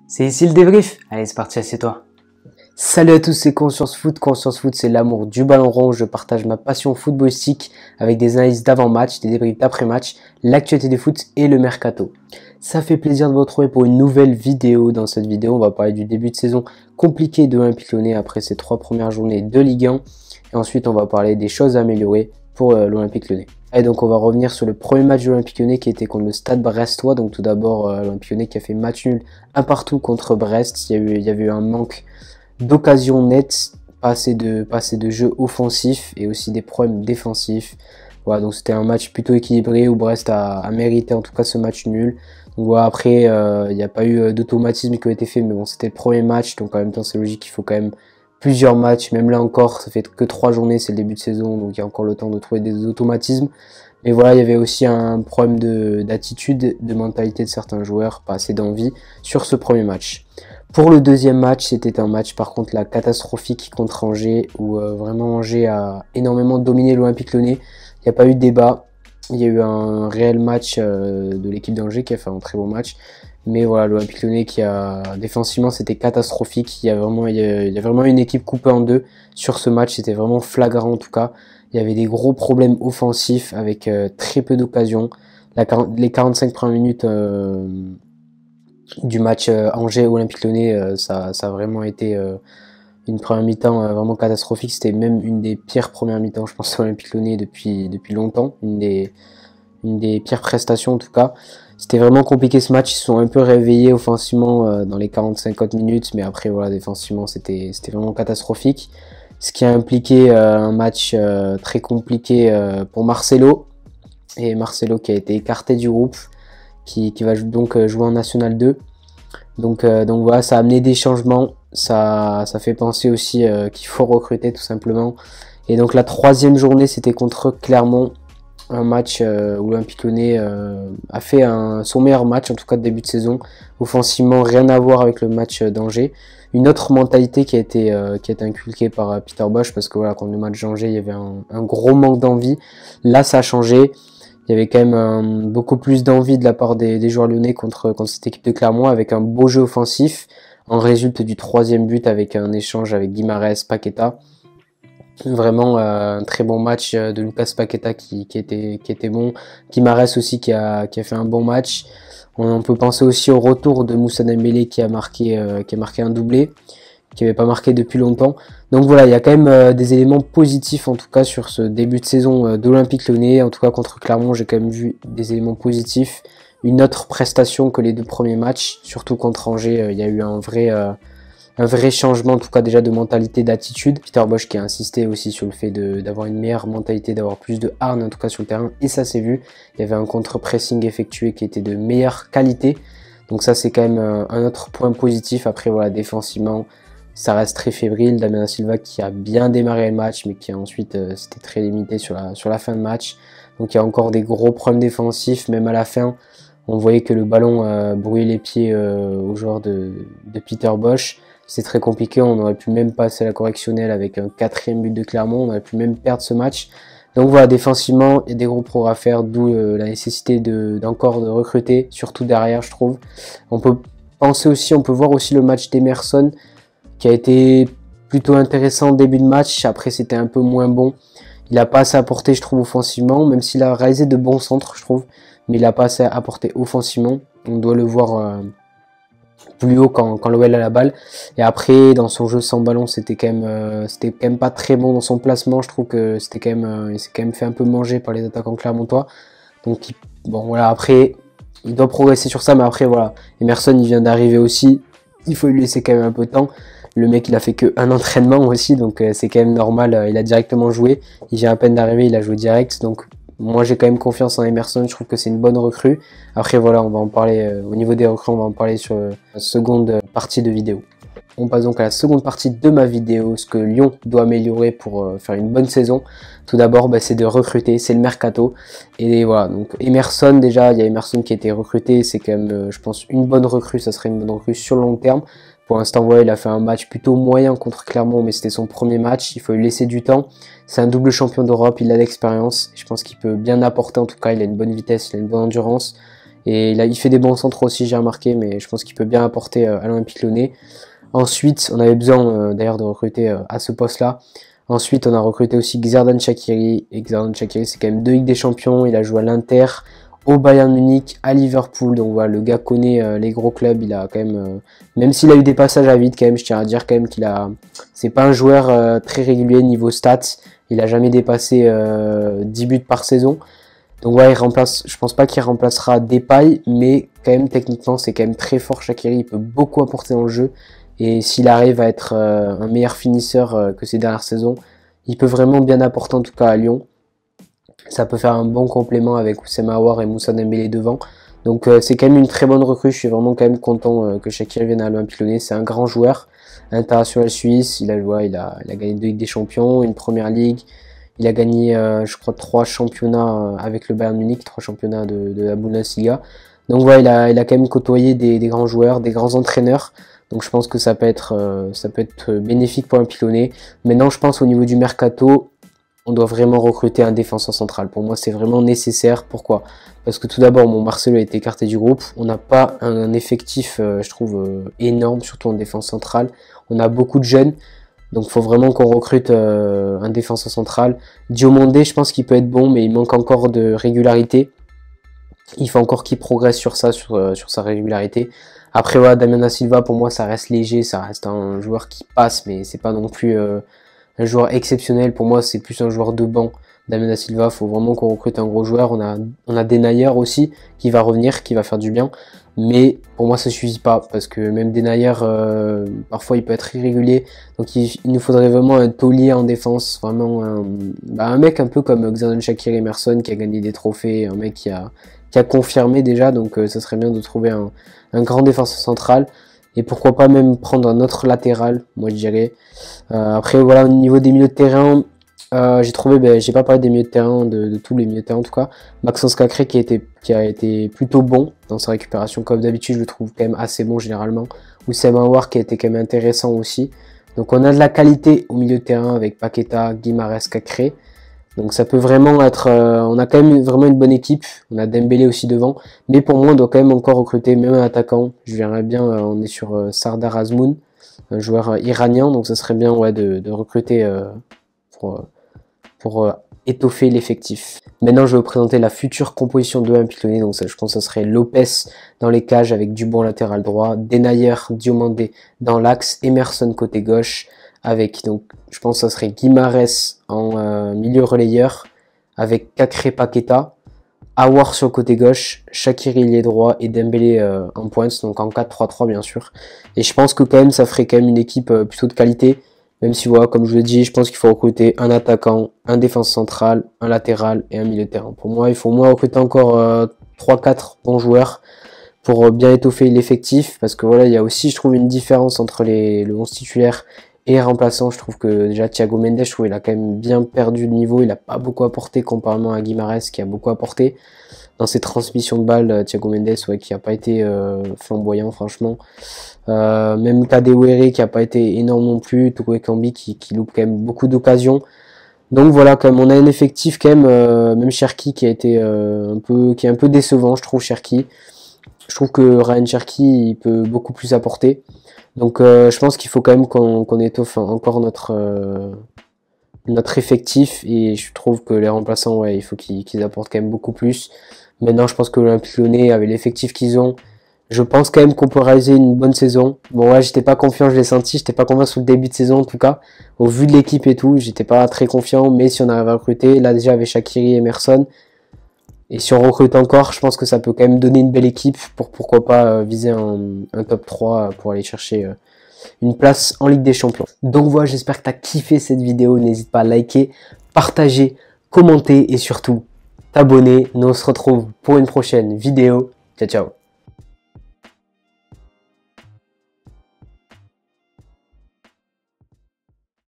C'est ici le débrief. Allez, c'est parti, assieds-toi. Salut à tous, c'est Conscience Foot. Conscience Foot, c'est l'amour du ballon rond. Je partage ma passion footballistique avec des analyses d'avant-match, des débriefs d'après-match, l'actualité du foot et le mercato. Ça fait plaisir de vous retrouver pour une nouvelle vidéo. Dans cette vidéo, on va parler du début de saison compliqué de l'Olympique Lyonnais après ses 3 premières journées de Ligue 1. Et ensuite, on va parler des choses à améliorer pour l'Olympique Lyonnais. Et donc on va revenir sur le premier match de l'Olympique Lyonnais qui était contre le Stade Brestois. Donc tout d'abord l'Olympique Lyonnais qui a fait match nul un partout contre Brest. Il y avait eu un manque d'occasion nettes, pas assez de jeu offensif et aussi des problèmes défensifs. Voilà, donc c'était un match plutôt équilibré où Brest a mérité en tout cas ce match nul. Donc voilà, après il n'y a pas eu d'automatisme qui a été fait, mais bon, c'était le premier match, donc en même temps c'est logique, il faut quand même plusieurs matchs, même là encore ça fait que 3 journées, c'est le début de saison, donc il y a encore le temps de trouver des automatismes. Mais voilà, il y avait aussi un problème d'attitude, de mentalité de certains joueurs, pas assez d'envie sur ce premier match. Pour le deuxième match, c'était un match par contre là catastrophique contre Angers, où vraiment Angers a énormément dominé l'Olympique Lyonnais. Il n'y a pas eu de débat, il y a eu un réel match de l'équipe d'Angers qui a fait un très bon match. Mais voilà, l'Olympique Lyonnais qui a défensivement c'était catastrophique. Il y a vraiment une équipe coupée en deux sur ce match, c'était vraiment flagrant en tout cas. Il y avait des gros problèmes offensifs avec très peu d'occasions. Les 45 premières minutes du match Angers-Olympique Lyonnais, ça a vraiment été une première mi-temps vraiment catastrophique. C'était même une des pires premières mi-temps, je pense, à Olympique Lyonnais depuis longtemps. Une des pires prestations en tout cas. C'était vraiment compliqué ce match. Ils se sont un peu réveillés offensivement dans les 40-50 minutes, mais après voilà, défensivement c'était vraiment catastrophique. Ce qui a impliqué un match très compliqué pour Marcelo. Et Marcelo qui a été écarté du groupe, qui va donc jouer en National 2. Donc voilà, ça a amené des changements. Ça fait penser aussi qu'il faut recruter tout simplement. Et donc la troisième journée, c'était contre Clermont. Un match où l'Olympique Lyonnais a fait son meilleur match, en tout cas de début de saison. Offensivement, rien à voir avec le match d'Angers. Une autre mentalité qui a été inculquée par Peter Bosz, parce que voilà, contre le match d'Angers, il y avait un gros manque d'envie. Là, ça a changé. Il y avait quand même beaucoup plus d'envie de la part des joueurs lyonnais contre cette équipe de Clermont, avec un beau jeu offensif. En résulte du troisième but avec un échange avec Guimarães, Paqueta. Vraiment un très bon match de Lucas Paqueta qui était bon. Guimarães aussi qui a fait un bon match. On peut penser aussi au retour de Moussa Dembélé qui a marqué un doublé, qui n'avait pas marqué depuis longtemps. Donc voilà, il y a quand même des éléments positifs en tout cas sur ce début de saison d'Olympique Lyonnais. En tout cas contre Clermont, j'ai quand même vu des éléments positifs. Une autre prestation que les 2 premiers matchs, surtout contre Angers, il y a eu un vrai changement en tout cas déjà de mentalité, d'attitude. Peter Bosz qui a insisté aussi sur le fait d'avoir une meilleure mentalité, d'avoir plus de hargne en tout cas sur le terrain, et ça s'est vu. Il y avait un contre-pressing effectué qui était de meilleure qualité, donc ça c'est quand même un autre point positif. Après voilà, défensivement ça reste très fébrile. Damien Silva qui a bien démarré le match mais qui ensuite c'était très limité sur la fin de match, donc il y a encore des gros problèmes défensifs. Même à la fin on voyait que le ballon brouillait les pieds aux joueurs de Peter Bosz. C'est très compliqué, on aurait pu même passer à la correctionnelle avec un 4e but de Clermont, on aurait pu même perdre ce match. Donc voilà, défensivement, il y a des gros progrès à faire, d'où la nécessité d'encore de recruter, surtout derrière je trouve. On peut voir aussi le match d'Emerson, qui a été plutôt intéressant au début de match, après c'était un peu moins bon. Il n'a pas assez apporté je trouve offensivement, même s'il a réalisé de bons centres je trouve, mais il n'a pas assez apporté offensivement. On doit le voir plus haut quand l'OL a la balle. Et après dans son jeu sans ballon c'était quand même pas très bon dans son placement. Je trouve que il s'est quand même fait un peu manger par les attaquants clermontois. Donc bon voilà, après il doit progresser sur ça, mais après voilà, Emerson il vient d'arriver aussi, il faut lui laisser quand même un peu de temps. Le mec il a fait qu'un entraînement aussi, donc c'est quand même normal. Il a directement joué, il vient à peine d'arriver, il a joué direct, donc moi j'ai quand même confiance en Emerson, je trouve que c'est une bonne recrue. Après voilà, on va en parler au niveau des recrues, on va en parler sur la seconde partie de vidéo. On passe donc à la seconde partie de ma vidéo, ce que Lyon doit améliorer pour faire une bonne saison. Tout d'abord, c'est de recruter, c'est le mercato. Et voilà, donc Emerson, déjà, il y a Emerson qui a été recruté, c'est quand même, je pense, une bonne recrue, ça serait une bonne recrue sur le long terme. Pour l'instant, voilà, il a fait un match plutôt moyen contre Clermont, mais c'était son premier match, il faut lui laisser du temps. C'est un double champion d'Europe, il a l'expérience, je pense qu'il peut bien apporter, en tout cas, il a une bonne vitesse, il a une bonne endurance. Et il fait des bons centres aussi, j'ai remarqué, mais je pense qu'il peut bien apporter à l'Olympique Lyonnais. Ensuite, on avait besoin d'ailleurs de recruter à ce poste-là. Ensuite, on a recruté aussi Xherdan Shaqiri. Et Xherdan Shaqiri, c'est quand même 2 Ligues des Champions. Il a joué à l'Inter, au Bayern Munich, à Liverpool. Donc voilà, le gars connaît les gros clubs. Il a quand même s'il a eu des passages à vide, quand même, je tiens à dire quand même c'est pas un joueur très régulier niveau stats. Il a jamais dépassé 10 buts par saison. Donc ouais, je pense pas qu'il remplacera Depay, mais quand même techniquement c'est quand même très fort Shaqiri. Il peut beaucoup apporter dans le jeu. Et s'il arrive à être un meilleur finisseur que ces dernières saisons, il peut vraiment bien apporter en tout cas à Lyon. Ça peut faire un bon complément avec Houssem Aouar et Moussa Dembélé devant. Donc c'est quand même une très bonne recrue. Je suis vraiment quand même content que Shaqiri vienne à l'Olympique Lyonnais. C'est un grand joueur, international suisse. Il a gagné 2 Ligues des Champions, une Première Ligue. Il a gagné, je crois, 3 championnats avec le Bayern Munich, 3 championnats de la Bundesliga. Donc voilà, il a quand même côtoyé des grands joueurs, des grands entraîneurs. Donc je pense que ça peut être bénéfique pour un Lyonnais. Maintenant, je pense au niveau du mercato, on doit vraiment recruter un défenseur central. Pour moi, c'est vraiment nécessaire. Pourquoi? Parce que tout d'abord, Marcelo a été écarté du groupe. On n'a pas un effectif, je trouve, énorme, surtout en défense centrale. On a beaucoup de jeunes. Donc il faut vraiment qu'on recrute un défenseur central. Diomandé, je pense qu'il peut être bon, mais il manque encore de régularité. Il faut encore qu'il progresse sur ça, sur sa régularité. Après, voilà, Damien Da Silva, pour moi, ça reste léger, ça reste un joueur qui passe, mais c'est pas non plus un joueur exceptionnel. Pour moi, c'est plus un joueur de banc. Damien Da Silva, faut vraiment qu'on recrute un gros joueur. On a Denayer aussi, qui va revenir, qui va faire du bien. Mais pour moi, ça suffit pas, parce que même Denayer, parfois, il peut être irrégulier. Donc, il nous faudrait vraiment un taulier en défense, vraiment un mec un peu comme Xherdan Shaqiri Emerson, qui a gagné des trophées, un mec qui a confirmé déjà. Donc, ça serait bien de trouver un grand défenseur central. Et pourquoi pas même prendre un autre latéral, moi je dirais. Après, voilà, au niveau des milieux de terrain, j'ai pas parlé des milieux de terrain, de tous les milieux de terrain en tout cas. Maxence Cacré qui a été plutôt bon dans sa récupération, comme d'habitude, je le trouve quand même assez bon généralement. Houssem Aouar qui a été quand même intéressant aussi. Donc on a de la qualité au milieu de terrain avec Paqueta, Guimarães, Cacré. Donc ça peut vraiment être... on a quand même vraiment une bonne équipe. On a Dembélé aussi devant. Mais pour moi, on doit quand même encore recruter même un attaquant. Je verrais bien, on est sur Sardar Azmoun, un joueur iranien. Donc ça serait bien de recruter pour étoffer l'effectif. Maintenant, je vais vous présenter la future composition de l'Olympique Lyonnais. Donc ça, je pense que ça serait Lopez dans les cages avec Dubon latéral droit, Denayer, Diomandé dans l'axe, Emerson côté gauche, avec, donc, je pense que ça serait Guimarães en milieu relayeur, avec Cacré Paqueta, Aouar sur le côté gauche, Shaqiri ailier droit et Dembélé en pointe, donc en 4-3-3 bien sûr. Et je pense que quand même, ça ferait quand même une équipe plutôt de qualité, même si voilà, comme je le dis, je pense qu'il faut recruter un attaquant, un défenseur central, un latéral et un milieu de terrain. Pour moi, il faut au moins recruter encore 3-4 bons joueurs pour bien étoffer l'effectif, parce que voilà, il y a aussi, je trouve, une différence entre le 11 titulaire et remplaçant. Je trouve que déjà Thiago Mendes, je trouve il a quand même bien perdu le niveau, il a pas beaucoup apporté comparément à Guimarães qui a beaucoup apporté dans ses transmissions de balles. Thiago Mendes, ouais, qui a pas été flamboyant franchement. Même Kadewere qui a pas été énorme non plus, Toko Ekambi qui loupe quand même beaucoup d'occasions. Donc voilà, quand même on a un effectif quand même Cherki qui a été qui est un peu décevant, je trouve. Cherki, je trouve que Ryan Cherki il peut beaucoup plus apporter. Donc je pense qu'il faut quand même qu'on étoffe encore notre effectif, et je trouve que les remplaçants, ouais, il faut qu'ils apportent quand même beaucoup plus. Maintenant, je pense que l'Olympique Lyonnais, avec l'effectif qu'ils ont, je pense quand même qu'on peut réaliser une bonne saison. Bon, ouais, j'étais pas confiant, je l'ai senti, j'étais pas confiant sur le début de saison en tout cas. Au vu de l'équipe et tout, j'étais pas très confiant, mais si on arrive à recruter, là déjà avec Shaqiri et Emerson, et si on recrute encore, je pense que ça peut quand même donner une belle équipe pour pourquoi pas viser un top 3 pour aller chercher une place en Ligue des Champions. Donc voilà, j'espère que tu as kiffé cette vidéo. N'hésite pas à liker, partager, commenter et surtout t'abonner. Nous on se retrouve pour une prochaine vidéo. Ciao ciao.